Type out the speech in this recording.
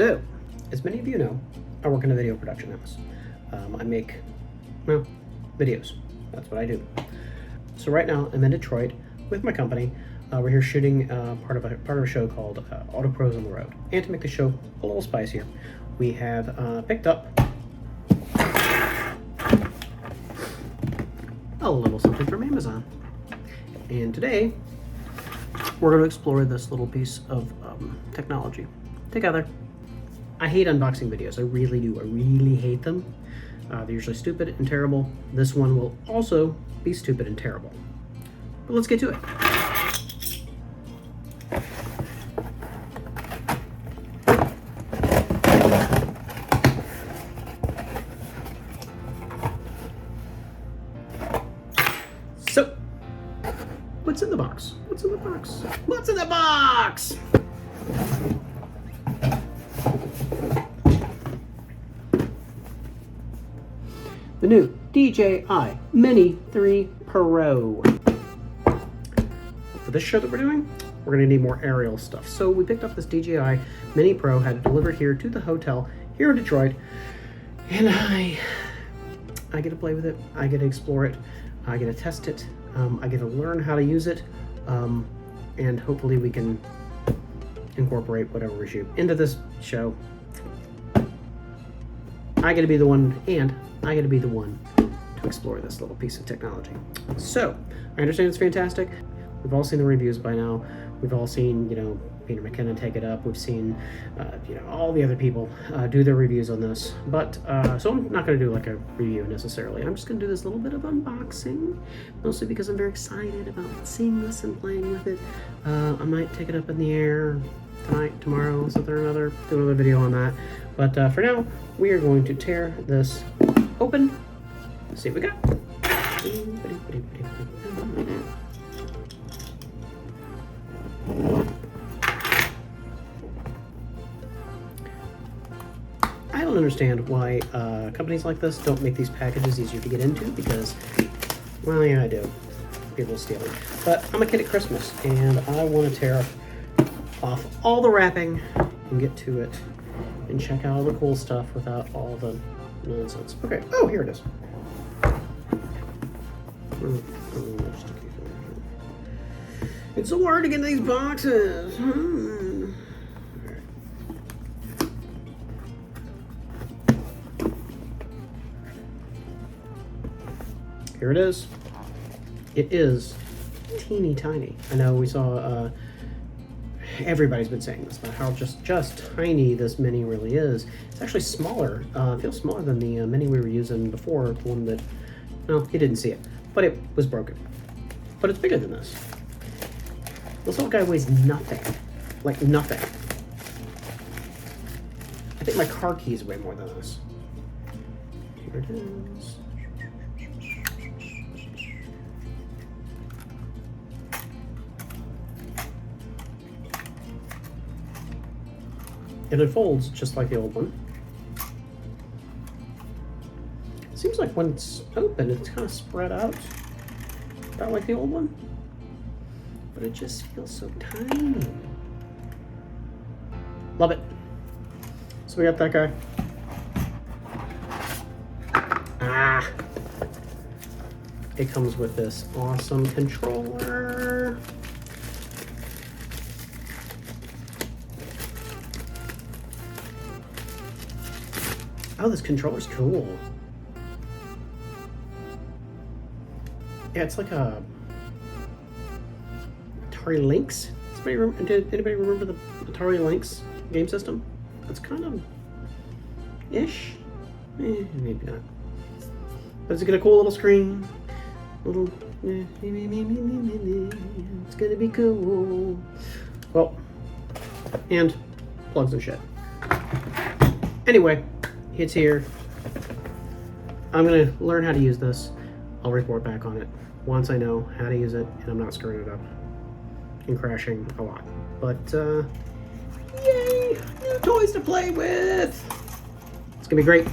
So, as many of you know, I work in a video production house. I make, well, videos. That's what I do. So right now I'm in Detroit with my company. We're here shooting part of a show called Auto Pros on the Road. And to make the show a little spicier, we have picked up a little something from Amazon. And today we're going to explore this little piece of technology together. I hate unboxing videos. I really do. I really hate them. They're usually stupid and terrible. This one will also be stupid and terrible. But let's get to it. So, what's in the box? What's in the box? What's in the box? The new DJI Mini 3 Pro. For this show that we're doing, we're gonna need more aerial stuff. So we picked up this DJI Mini Pro, had it delivered here to the hotel here in Detroit, and I get to play with it, I get to explore it, I get to test it, I get to learn how to use it, and hopefully we can incorporate whatever we shoot into this show. I get to be the one, and I get to be the one to explore this little piece of technology. So, I understand it's fantastic. We've all seen the reviews by now. We've all seen, Peter McKinnon take it up. We've seen, all the other people do their reviews on this. But, so I'm not going to do like a review necessarily. I'm just going to do this little bit of unboxing, mostly because I'm very excited about seeing this and playing with it. I might take it up in the air tonight, tomorrow, something or another, do another video on that. But for now, we are going to tear this open. Let's see what we got. I don't understand why companies like this don't make these packages easier to get into because, well, yeah, I do. People steal them. But I'm a kid at Christmas, and I want to tear off all the wrapping and get to it and check out all the cool stuff without all the nonsense. Okay, oh, here it is. It's so hard to get these boxes. Here it is. It is teeny tiny. I know we saw everybody's been saying this about how just tiny this Mini really is. It's actually smaller. It feels smaller than the Mini we were using before, the one that, well, you didn't see it, but it was broken. But it's bigger than this. This little guy weighs nothing, like nothing. I think my car keys weigh more than this. Here it is. It unfolds just like the old one. It seems like when it's open, it's kind of spread out, about like the old one. But it just feels so tiny. Love it. So we got that guy. It comes with this awesome controller. Oh, this controller's cool. Yeah, it's like a Atari Lynx. Did anybody remember the Atari Lynx game system? It's kind of ish. Maybe not. But it's got a cool little screen. It's gonna be cool. Well, and plugs and shit. Anyway, it's here. I'm gonna learn how to use this. I'll report back on it once I know how to use it and I'm not screwing it up and crashing a lot. But yay! New toys to play with! It's gonna be great.